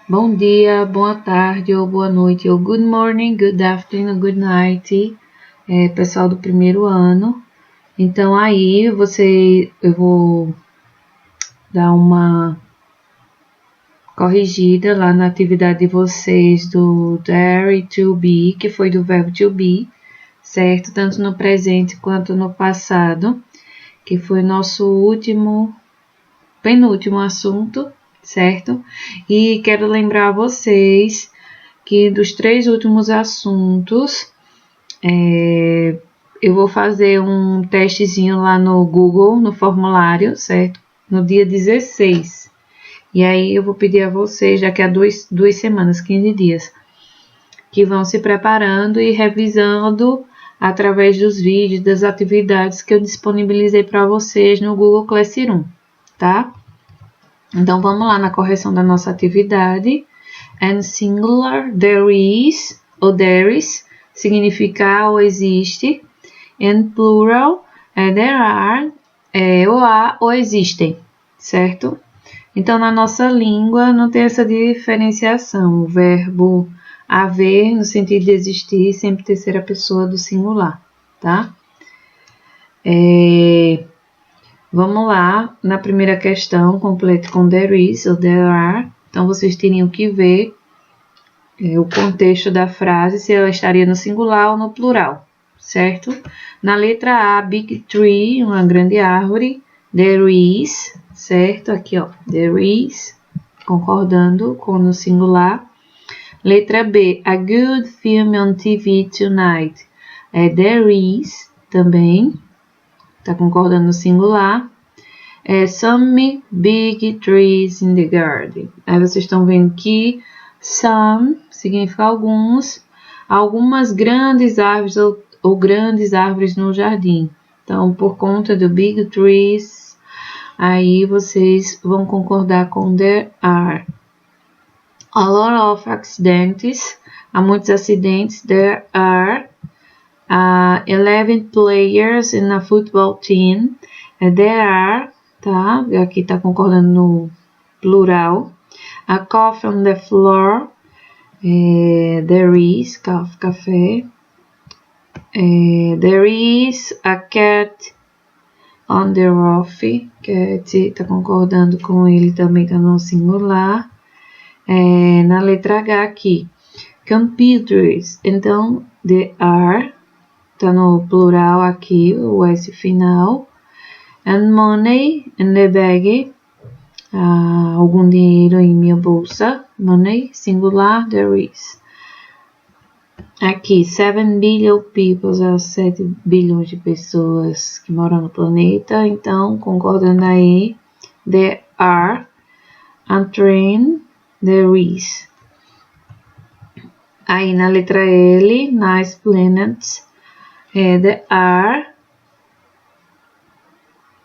Bom dia, boa tarde ou boa noite, ou good morning, good afternoon, good night, pessoal do primeiro ano. Então aí eu vou dar uma corrigida lá na atividade de vocês do dare to be, que foi do verbo to be, certo? Tanto no presente quanto no passado, que foi nosso penúltimo assunto, certo? E quero lembrar a vocês que dos 3 últimos assuntos, eu vou fazer um testezinho lá no Google, no formulário, certo? No dia 16. E aí eu vou pedir a vocês, já que há 2 semanas, 15 dias, que vão se preparando e revisando através dos vídeos, das atividades que eu disponibilizei para vocês no Google Classroom, tá? Então, vamos lá na correção da nossa atividade. And singular, there is, ou there is, significa ou existe. And plural, there are, ou há ou existem, certo? Então, na nossa língua não tem essa diferenciação. O verbo haver, no sentido de existir, sempre terceira pessoa do singular, tá? Vamos lá, na primeira questão, complete com there is ou there are. Então, vocês teriam que ver o contexto da frase, se ela estaria no singular ou no plural, certo? Na letra A, big tree, uma grande árvore, there is, certo? Aqui, ó, there is, concordando com no singular. Letra B, a good film on TV tonight, there is, também, tá concordando no singular. Some big trees in the garden. Aí vocês estão vendo que some significa algumas grandes árvores ou grandes árvores no jardim. Então, por conta do big trees, aí vocês vão concordar com there are. A lot of accidents. Há muitos acidentes. There are 11 players in a football team. There are, tá? Aqui tá concordando no plural. A coffee on the floor. There is, café. There is a cat on the roof. Cat tá concordando com ele também, tá no singular. Na letra H aqui. Computers. Então, there are, tá no plural aqui, o S final. And money in the bag. Algum dinheiro em minha bolsa. Money, singular, there is. Aqui, 7 billion people, 7 bilhões de pessoas que moram no planeta. Então, concordando aí, there are. A train, there is. Aí, na letra L, nice planets, there are.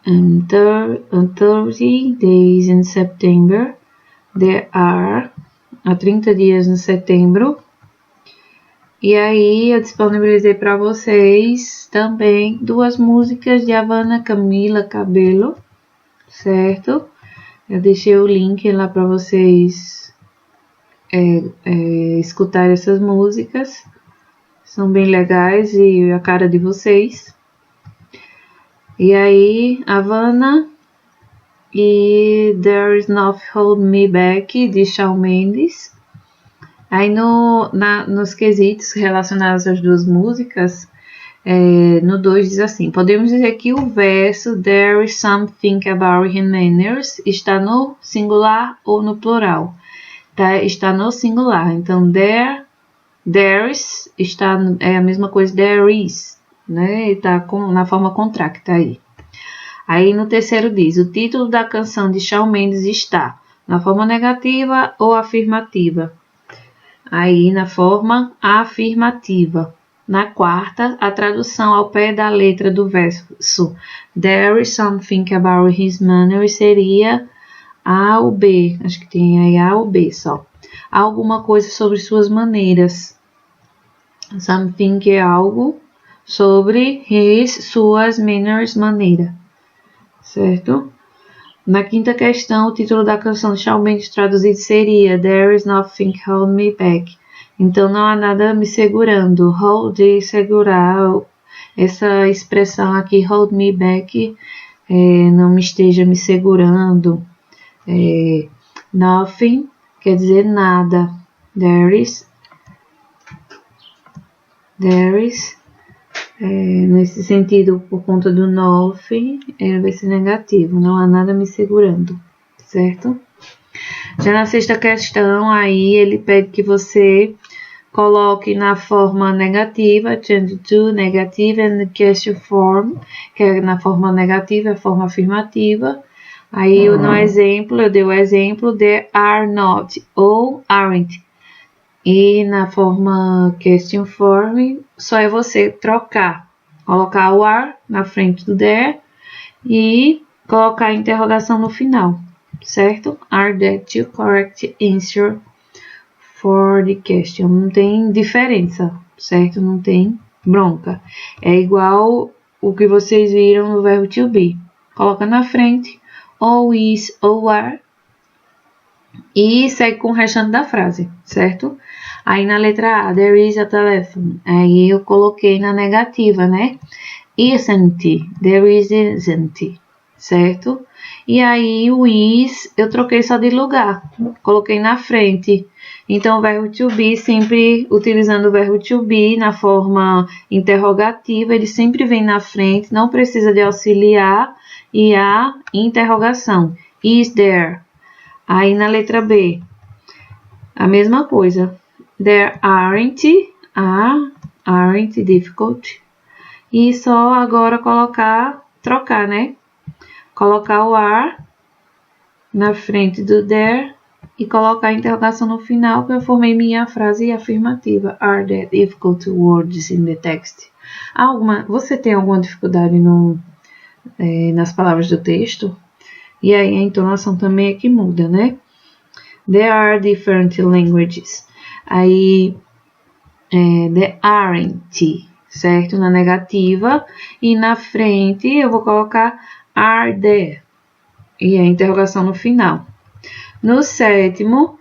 And 30 days in September. There are. Há 30 dias em setembro. E aí eu disponibilizei para vocês também 2 músicas de Havana Camila Cabello, certo? Eu deixei o link lá para vocês escutarem essas músicas. São bem legais e a cara de vocês. E aí, Havana e There Is Nothing Hold Me Back, de Shawn Mendes. Aí nos quesitos relacionados às 2 músicas, no 2 diz assim, podemos dizer que o verso There is something about his manners está no singular ou no plural. Tá? Está no singular, então there is é a mesma coisa there is. Né? Tá na forma contracta aí. Aí no terceiro diz, o título da canção de Shawn Mendes está na forma negativa ou afirmativa. Aí na forma afirmativa. Na quarta, a tradução ao pé da letra do verso There is something about his manners seria A ou B. Acho que tem aí A ou B só. Alguma coisa sobre suas maneiras. Something é algo sobre suas manners, maneira, certo? Na quinta questão, o título da canção do Shawn Mendes traduzido seria There is nothing holding me back. Então, não há nada me segurando. Hold, segurar. Essa expressão aqui, hold me back, não me esteja me segurando. Nothing quer dizer nada. There is, nesse sentido, por conta do nothing, ele vai ser negativo. Não há nada me segurando, certo? Já na sexta questão, aí ele pede que você coloque na forma negativa, change to negative and question form, que é na forma negativa, a forma afirmativa. Aí no exemplo, eu dei o exemplo there are not ou aren't. E na forma question form, só é você trocar, colocar o are na frente do there e colocar a interrogação no final, certo? Are there two correct answers for the question? Não tem diferença, certo? Não tem bronca. É igual o que vocês viram no verbo to be. Coloca na frente ou is ou are e segue com o restante da frase, certo? Aí na letra A, there is a telephone. Aí eu coloquei na negativa, né? Isn't, there isn't, certo? E aí o is eu troquei só de lugar, coloquei na frente. Então o verbo to be, sempre utilizando o verbo to be na forma interrogativa, ele sempre vem na frente, não precisa de auxiliar e a interrogação. Is there? Aí na letra B, a mesma coisa. There aren't difficult. E só agora trocar, né? Colocar o are na frente do there e colocar a interrogação no final, que eu formei minha frase afirmativa. Are there difficult words in the text? Você tem alguma dificuldade nas palavras do texto? E aí a entonação também é que muda, né? There are different languages. Aí, there aren't, certo? Na negativa. E na frente eu vou colocar are there. E a interrogação no final. No sétimo,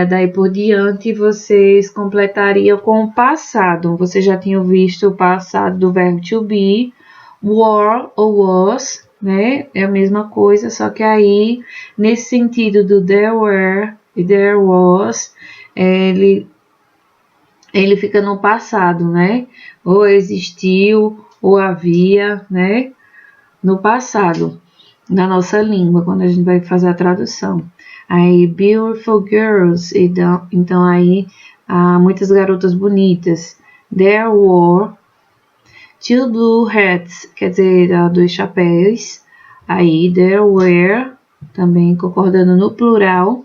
daí por diante, vocês completariam com o passado. Vocês já tinham visto o passado do verbo to be, were ou was, né? É a mesma coisa, só que aí, nesse sentido do there were e there was, ele fica no passado, né? Ou existiu, ou havia, né? No passado, na nossa língua, quando a gente vai fazer a tradução. Aí, beautiful girls, então aí, há muitas garotas bonitas. There were two blue hats, quer dizer, dois chapéus. Aí, there were, também concordando no plural.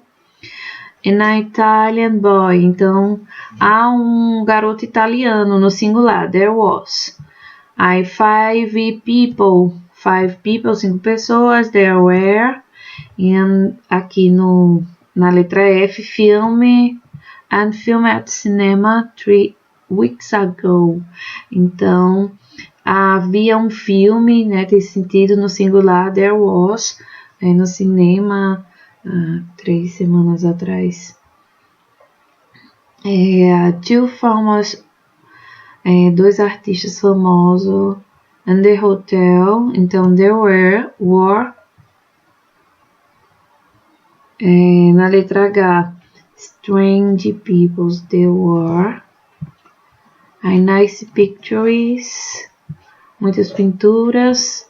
An Italian boy, então, há um garoto italiano no singular. There was. Aí, five people, 5 pessoas. There were. E aqui na letra F, film at cinema 3 weeks ago. Então, havia um filme, né, tem sentido no singular, there was, no cinema 3 semanas atrás. Two famous, 2 artistas famosos, and the hotel, então there were. Na letra H, strange people, there were. Nice pictures, muitas pinturas.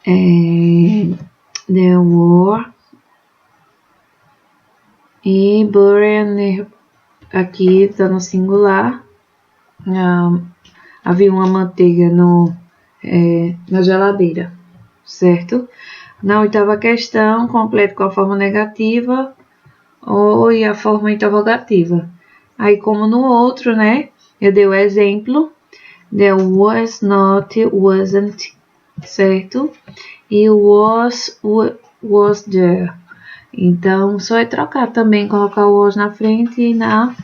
There were. E burn, aqui está no singular. Havia uma manteiga na geladeira, certo? Na oitava questão, complete com a forma negativa e a forma interrogativa. Aí, como no outro, né? Eu dei o exemplo. There was not, wasn't, certo? E was there. Então, só é trocar também, colocar o was na frente e na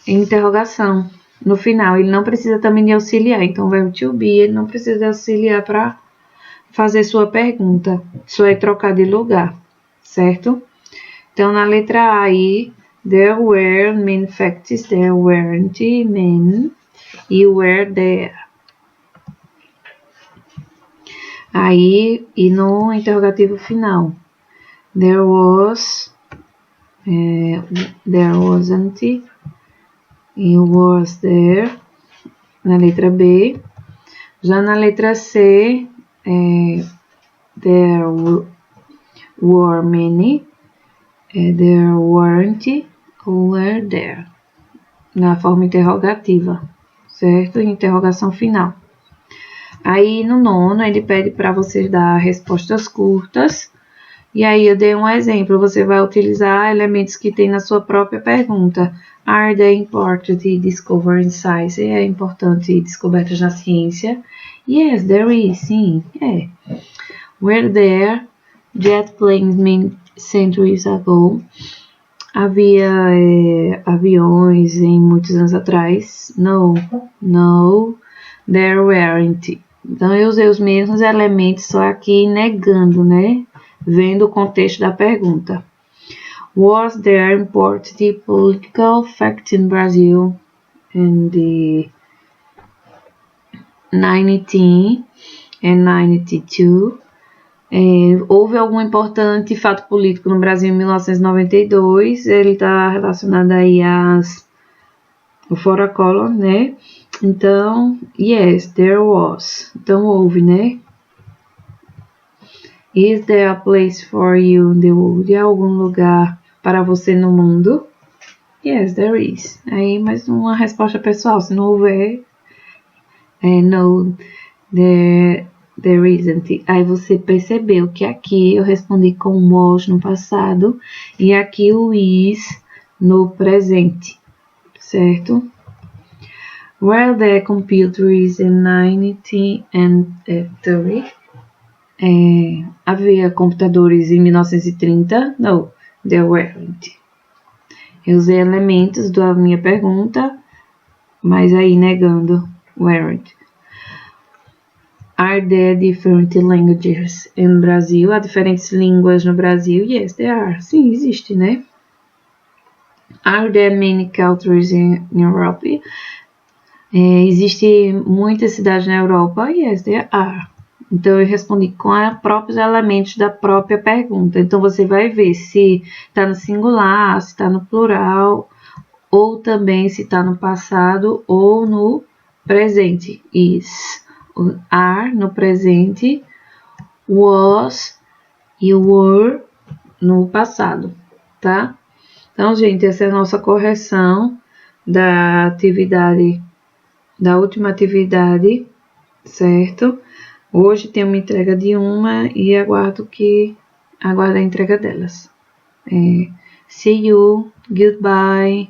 interrogação no final. Ele não precisa também de auxiliar. Então, o verbo to be, ele não precisa de auxiliar para fazer sua pergunta. Só é trocar de lugar, certo? Então, na letra A aí, there were many facts, there weren't many, you were there. Aí, e no interrogativo final, there was, there wasn't, you was there. Na letra B. Já na letra C, there were many, there weren't, were there. Na forma interrogativa, certo? Interrogação final. Aí no nono, ele pede para vocês dar respostas curtas. E aí eu dei um exemplo, você vai utilizar elementos que tem na sua própria pergunta. Are they important discovered in science? É importante descobertas na ciência? Yes, there is, sim, é. Were there jet planes many centuries ago? Havia aviões em muitos anos atrás? No, there weren't. Então eu usei os mesmos elementos, só aqui negando, né? Vendo o contexto da pergunta. Was there important political fact in Brazil in the 1992? Houve algum importante fato político no Brasil em 1992? Ele está relacionado aí o Fora Collor, né? Então, yes, there was. Então, houve, né? Is there a place for you in the world? Há algum lugar para você no mundo? Yes, there is. Aí, mais uma resposta pessoal. Se não houver, no, there isn't. Aí você percebeu que aqui eu respondi com was no passado e aqui o is no presente, certo? Were there computers in 1930? Havia computadores em 1930? No, there weren't. Eu usei elementos da minha pergunta, mas aí negando weren't. Are there different languages in Brazil? Há diferentes línguas no Brasil? Yes, there are. Sim, existe, né? Are there many cultures in Europe? Existem muitas cidades na Europa? Yes, there are. Então, eu respondi com os próprios elementos da própria pergunta. Então, você vai ver se está no singular, se está no plural, ou também se está no passado ou no presente. Is, are no presente, was e were no passado, tá? Então, gente, essa é a nossa correção da atividade, da última atividade, certo? Hoje tem uma entrega de uma e aguardo a entrega delas. See you, goodbye.